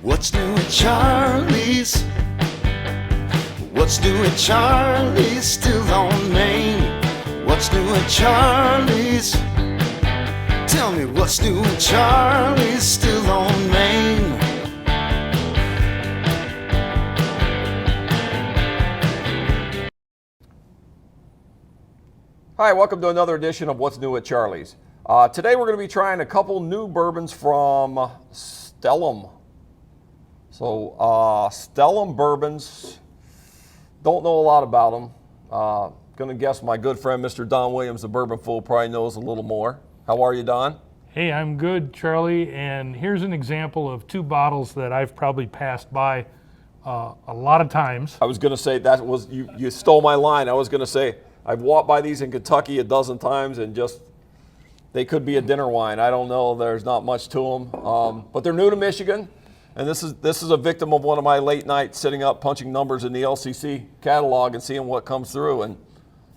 What's new at Charlie's? What's new at Charlie's? Still on Main. What's new at Charlie's? Tell me what's new at Charlie's? Still on Main. Hi, welcome to another edition of What's New at Charlie's. Today we're going to be trying a couple new bourbons from Stellum. So Stellum Bourbons, don't know a lot about them. Going to guess my good friend Mr. Don Williams, the Bourbon Fool, probably knows a little more. How are you, Don? Hey, I'm good, Charlie, and here's an example of two bottles that I've probably passed by a lot of times. I was going to say, that was you stole my line. I was going to say, I've walked by these in Kentucky a dozen times and just, they could be a dinner wine. I don't know, there's not much to them. But they're new to Michigan, and this is a victim of one of my late nights sitting up punching numbers in the LCC catalog and seeing what comes through, and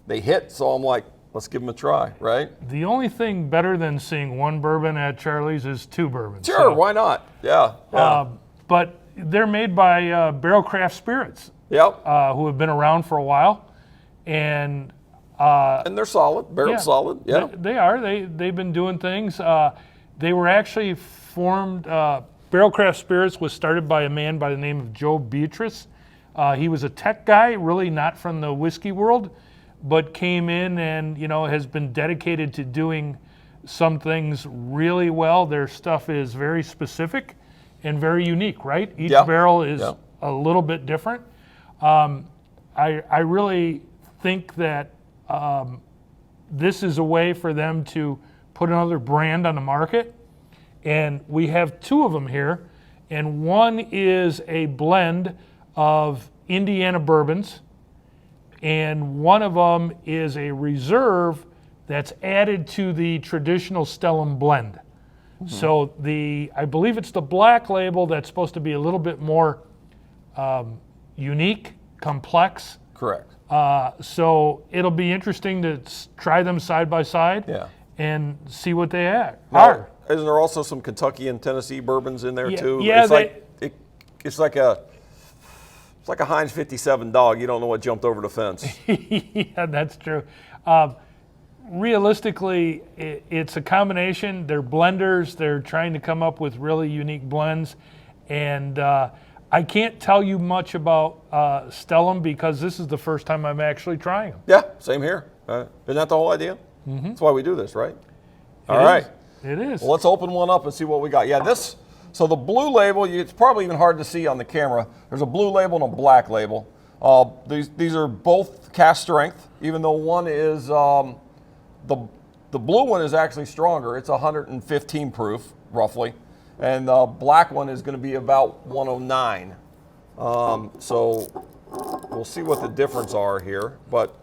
they hit, so I'm like, let's give them a try, right? The only thing better than seeing one bourbon at Charlie's is two bourbons. Sure, so, why not? Yeah. But they're made by Barrel Craft Spirits, yep. Who have been around for a while, and they're solid, barrel's solid, yeah. They are, they've been doing things. They were actually formed, Barrel Craft Spirits was started by a man by the name of Joe Beatrice. He was a tech guy, really not from the whiskey world, but came in and, you know, has been dedicated to doing some things really well. Their stuff is very specific and very unique, right? Each barrel is a little bit different. I really think that this is a way for them to put another brand on the market. And we have two of them here. And one is a blend of Indiana Bourbons, and one of them is a reserve that's added to the traditional Stellum blend. Mm-hmm. So I believe it's the black label that's supposed to be a little bit more unique, complex. Correct. So it'll be interesting to try them side by side and see what they are. Now, isn't there also some Kentucky and Tennessee bourbons in there too? Yeah, it's like a Heinz 57 dog. You don't know what jumped over the fence. Yeah, that's true. Realistically, it's a combination. They're blenders. They're trying to come up with really unique blends. And I can't tell you much about Stellum because this is the first time I'm actually trying them. Yeah, same here. Isn't that the whole idea? Mm-hmm. That's why we do this, right? All right. It is. Well, let's open one up and see what we got. Yeah, so the blue label, it's probably even hard to see on the camera. There's a blue label and a black label. These are both cast strength, even though one is, the blue one is actually stronger. It's 115 proof, roughly. And the black one is going to be about 109. So we'll see what the difference are here. But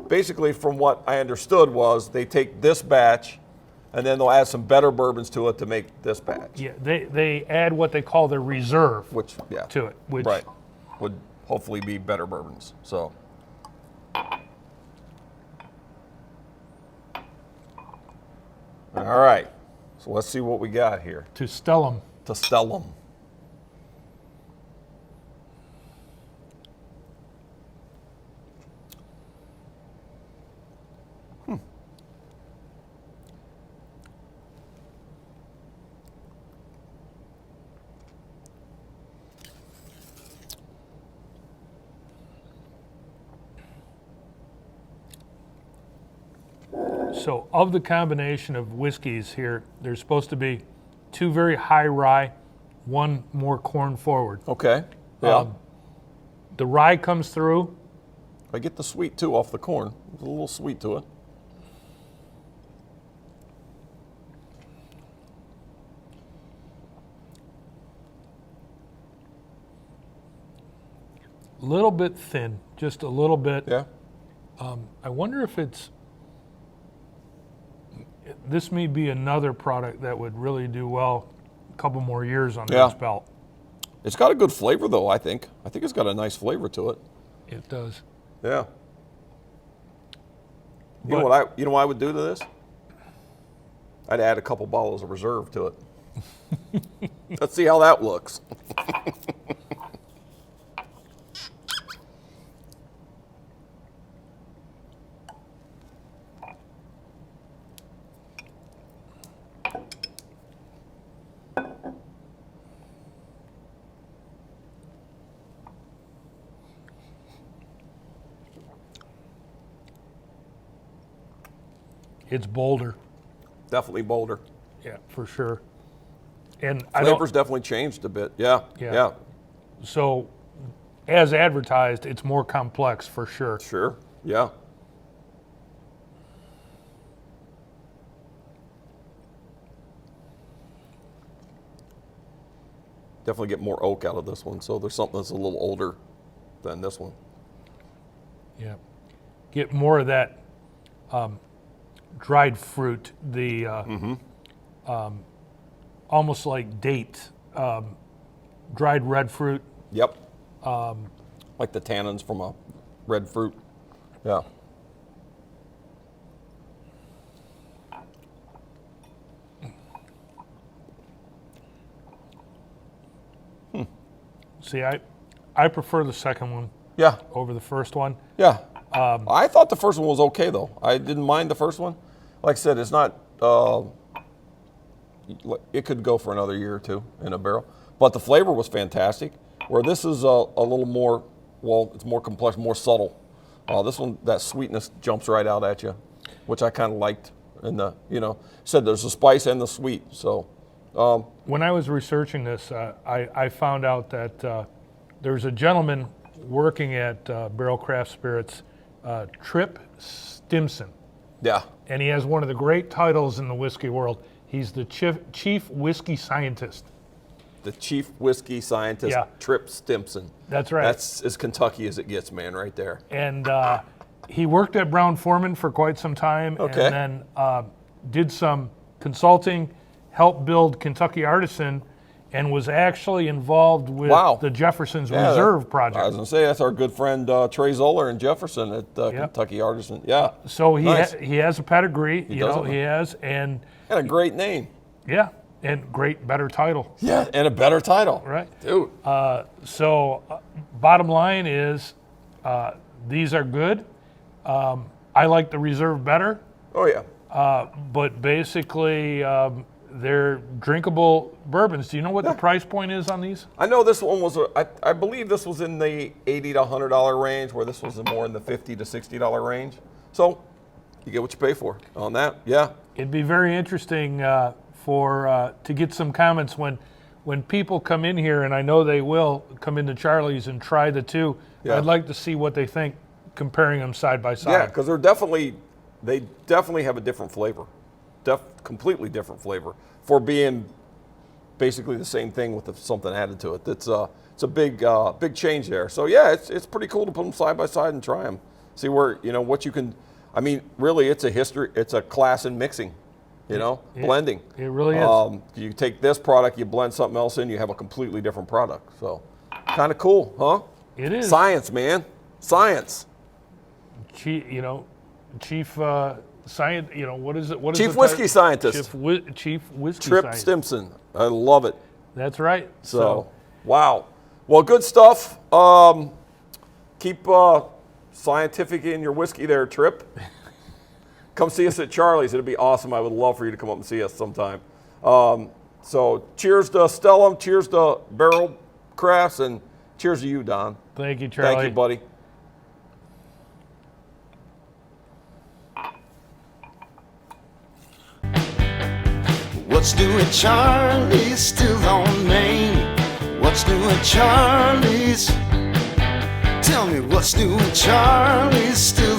basically, from what I understood was they take this batch and then they'll add some better bourbons to it to make this batch. Yeah, they add what they call their reserve to it. Which would hopefully be better bourbons. So. All right, so let's see what we got here. To Stellum. To Stellum. So of the combination of whiskeys here, there's supposed to be two very high rye, one more corn forward. Okay. Yeah. The rye comes through. I get the sweet too off the corn. There's a little sweet to it. Little bit thin, just a little bit. Yeah. I wonder if this may be another product that would really do well a couple more years on this belt. It's got a good flavor though, I think. I think it's got a nice flavor to it. It does. Yeah. You know what I would do to this? I'd add a couple bottles of reserve to it. Let's see how that looks. It's bolder. Definitely bolder. Yeah, for sure. And Flavor's definitely changed a bit. Yeah. Yeah. So, as advertised, it's more complex for sure. Sure. Yeah. Definitely get more oak out of this one. So there's something that's a little older than this one. Yeah. Get more of that dried fruit, the almost like date, dried red fruit. Yep. Like the tannins from a red fruit. Yeah. See, I prefer the second one Yeah. over the first one. Yeah. I thought the first one was okay, though. I didn't mind the first one. Like I said, it's not, it could go for another year or two in a barrel. But the flavor was fantastic, where this is a little more, well, it's more complex, more subtle. This one, that sweetness jumps right out at you, which I kind of liked. And said there's the spice and the sweet. So when I was researching this, I found out that there's a gentleman working at Barrel Craft Spirits, Trip Stimson. yeah, And he has one of the great titles in the whiskey world. He's the chief whiskey scientist. the chief whiskey scientist, Yeah. Trip Stimson. That's right. That's as Kentucky as it gets, man, right there. And he worked at Brown-Forman for quite some time, Okay. and then did some consulting, helped build Kentucky Artisan, and was actually involved with Wow. the Jefferson's Yeah, Reserve I was project. going to say, that's our good friend Trey Zoller in Jefferson at Kentucky Artisan. Yeah. So he Nice. he has a pedigree, does have he has, and And a great name. yeah, and better title, Yeah, and a better title. right? Dude. So bottom line is, these are good. I like the Reserve better. Oh, yeah. But basically, they're drinkable bourbons. Do you know what the price point is on these? I know this one was, I believe this was in the $80 to $100 range, where this was more in the $50 to $60 range. So you get what you pay for on that. Yeah. It'd be very interesting to get some comments when people come in here, and I know they will come into Charlie's and try the two. Yeah. I'd like to see what they think comparing them side by side. Yeah, because they definitely have a different flavor. Completely different flavor for being basically the same thing with something added to it. It's a big change there. So yeah, it's pretty cool to put them side by side and try them. See where what you can. I mean, really, it's a class in mixing. Blending. It really is. You take this product, you blend something else in, you have a completely different product. So kind of cool, huh? It is. Science, man. Science. Chief science. What is it? What is Chief the whiskey title? scientist. Chief whiskey Trip scientist. Stimson. I love it. That's right. So, wow. Well, good stuff. Keep scientific in your whiskey there, Trip. Come see us at Charlie's. It'd be awesome. I would love for you to come up and see us sometime. So cheers to Stellum, cheers to Barrel Crafts, and cheers to you, Don. Thank you, Charlie. Thank you, buddy. What's new at Charlie's? Still on Main. What's new at Charlie's? Tell me what's new at Charlie's? Still